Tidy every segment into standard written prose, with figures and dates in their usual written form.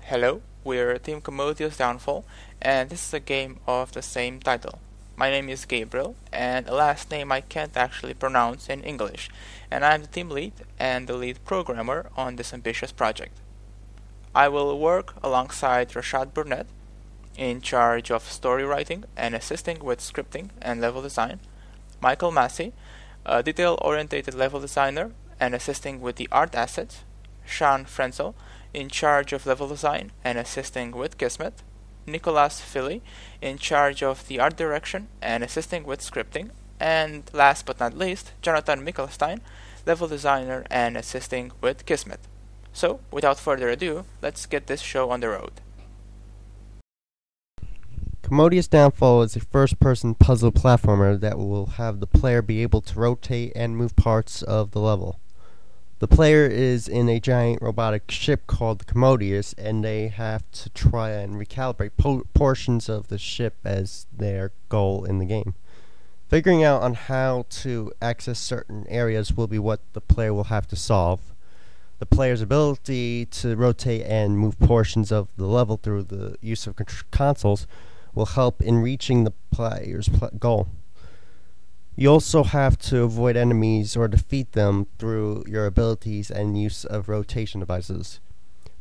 Hello, we're Team Commodious Downfall, and this is a game of the same title. My name is Gabriel, and a last name I can't actually pronounce in English, and I'm the team lead and the lead programmer on this ambitious project. I will work alongside Rashad Burnett, in charge of story writing and assisting with scripting and level design, Michael Massey, a detail-oriented level designer and assisting with the art assets, Sean Frenzel, in charge of level design and assisting with Kismet, Nicolas Philly, in charge of the art direction and assisting with scripting, and last but not least, Jonathan Mickelstein, level designer and assisting with Kismet. So, without further ado, let's get this show on the road. Commodious Downfall is a first-person puzzle platformer that will have the player be able to rotate and move parts of the level. The player is in a giant robotic ship called the Commodious, and they have to try and recalibrate portions of the ship as their goal in the game. Figuring out on how to access certain areas will be what the player will have to solve. The player's ability to rotate and move portions of the level through the use of consoles will help in reaching the player's goal. You also have to avoid enemies or defeat them through your abilities and use of rotation devices.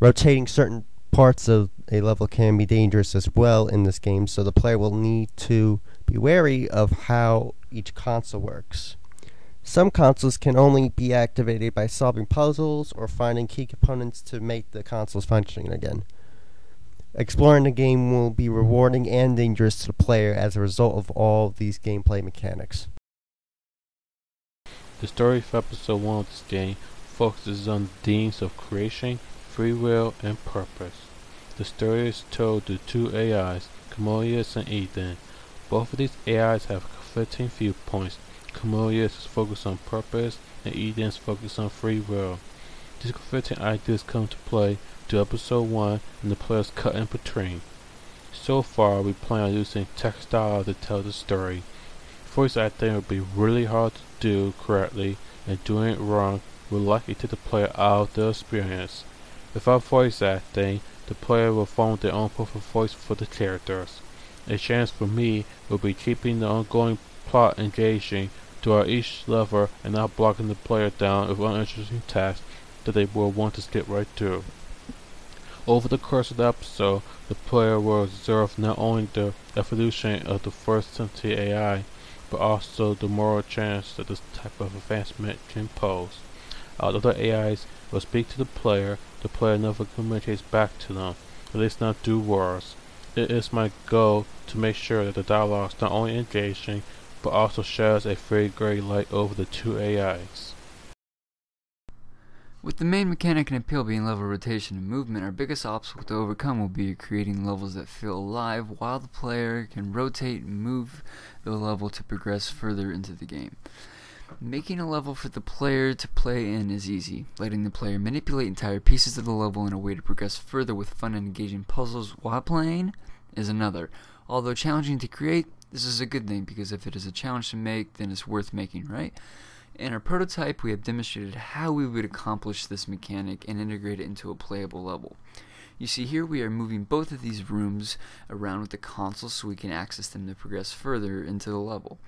Rotating certain parts of a level can be dangerous as well in this game, so the player will need to be wary of how each console works. Some consoles can only be activated by solving puzzles or finding key components to make the consoles functioning again. Exploring the game will be rewarding and dangerous to the player as a result of all of these gameplay mechanics. The story of episode 1 of this game focuses on the themes of creation, free will, and purpose. The story is told through two AIs, Commodious and Eden. Both of these AIs have conflicting viewpoints. Commodious is focused on purpose, and Eden is focused on free will. These conflicting ideas come to play to episode 1 and the players cut in between. So far, we plan on using textile to tell the story. Voice acting would be really hard to do correctly, and doing it wrong will likely take the player out of the experience. Without voice acting, the player will form their own perfect voice for the characters. A chance for me will be keeping the ongoing plot engaging throughout each level and not blocking the player down with uninteresting tasks that they will want to skip right through. Over the course of the episode, the player will observe not only the evolution of the first sentient AI, but also the moral challenge that this type of advancement can pose. Although the AIs will speak to the player never communicates back to them, at least not through words. It is my goal to make sure that the dialogue is not only engaging, but also sheds a very great light over the two AIs. With the main mechanic and appeal being level rotation and movement, our biggest obstacle to overcome will be creating levels that feel alive while the player can rotate and move the level to progress further into the game. Making a level for the player to play in is easy. Letting the player manipulate entire pieces of the level in a way to progress further with fun and engaging puzzles while playing is another. Although challenging to create, this is a good thing because if it is a challenge to make, then it's worth making, right? In our prototype, we have demonstrated how we would accomplish this mechanic and integrate it into a playable level. You see here we are moving both of these rooms around with the console so we can access them to progress further into the level.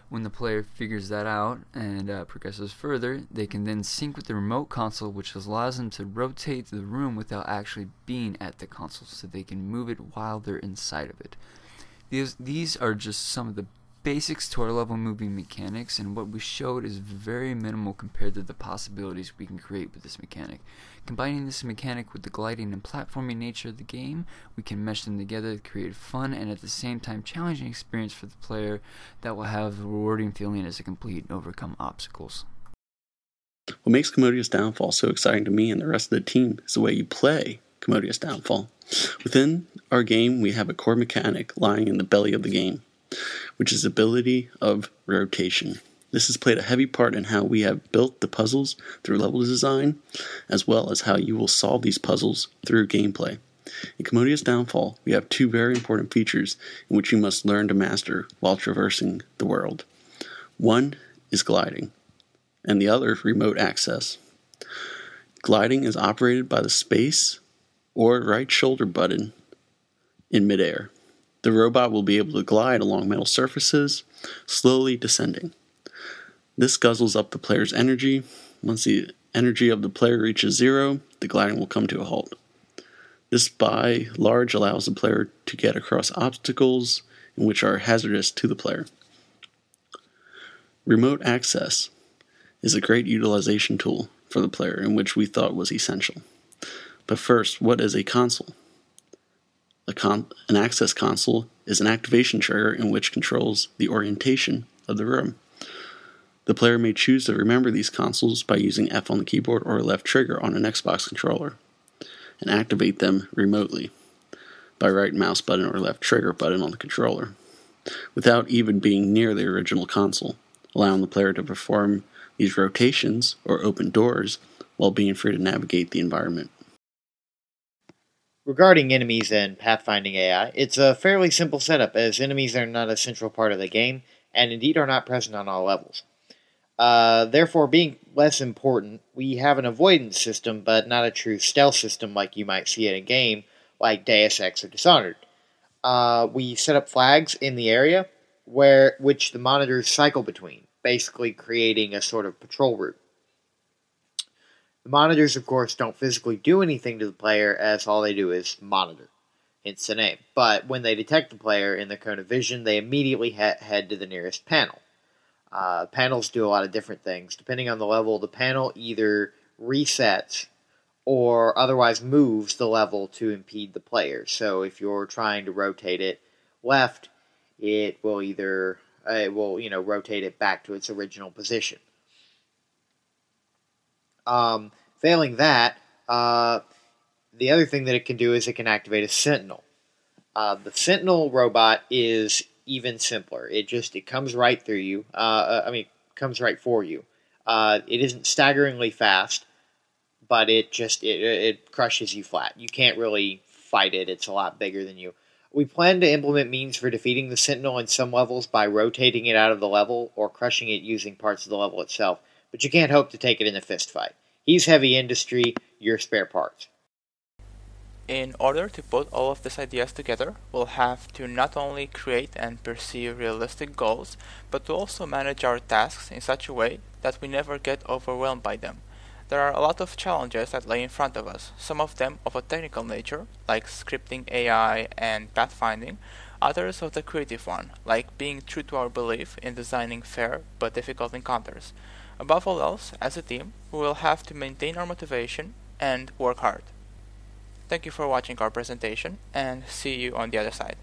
When the player figures that out and progresses further, they can then sync with the remote console, which allows them to rotate the room without actually being at the console, so they can move it while they're inside of it. These are just some of the basics to our level moving mechanics, and what we showed is very minimal compared to the possibilities we can create with this mechanic. Combining this mechanic with the gliding and platforming nature of the game, we can mesh them together to create a fun and at the same time challenging experience for the player that will have a rewarding feeling as they complete and overcome obstacles. What makes Commodious Downfall so exciting to me and the rest of the team is the way you play Commodious Downfall. Within our game, we have a core mechanic lying in the belly of the game, which is the ability of rotation. This has played a heavy part in how we have built the puzzles through level design, as well as how you will solve these puzzles through gameplay. In Commodious Downfall, we have two very important features in which you must learn to master while traversing the world. One is gliding, and the other remote access. Gliding is operated by the space or right shoulder button in midair. The robot will be able to glide along metal surfaces, slowly descending. This guzzles up the player's energy. Once the energy of the player reaches zero, the gliding will come to a halt. This by large allows the player to get across obstacles in which are hazardous to the player. Remote access is a great utilization tool for the player in which we thought was essential. But first, what is a console? An access console is an activation trigger in which controls the orientation of the room. The player may choose to remember these consoles by using F on the keyboard or left trigger on an Xbox controller, and activate them remotely by right mouse button or left trigger button on the controller, without even being near the original console, allowing the player to perform these rotations or open doors while being free to navigate the environment. Regarding enemies and pathfinding AI, it's a fairly simple setup, as enemies are not a central part of the game, and indeed are not present on all levels. Therefore, being less important, we have an avoidance system, but not a true stealth system like you might see in a game like Deus Ex or Dishonored. We set up flags in the area which the monitors cycle between, basically creating a sort of patrol route. The monitors, of course, don't physically do anything to the player, as all they do is monitor, hence the name. But when they detect the player in their cone of vision, they immediately head to the nearest panel. Panels do a lot of different things. Depending on the level, the panel either resets or otherwise moves the level to impede the player. So if you're trying to rotate it left, it will rotate it back to its original position. Failing that, the other thing that it can do is it can activate a Sentinel. The Sentinel robot is even simpler. It comes right through you. Comes right for you. It isn't staggeringly fast, but it crushes you flat. You can't really fight it. It's a lot bigger than you. We plan to implement means for defeating the Sentinel in some levels by rotating it out of the level or crushing it using parts of the level itself, but you can't hope to take it in a fist fight. He's heavy industry, you're spare parts. In order to put all of these ideas together, we'll have to not only create and pursue realistic goals, but to also manage our tasks in such a way that we never get overwhelmed by them. There are a lot of challenges that lay in front of us, some of them of a technical nature, like scripting AI and pathfinding, others of the creative one, like being true to our belief in designing fair but difficult encounters. Above all else, as a team, we will have to maintain our motivation and work hard. Thank you for watching our presentation, and see you on the other side.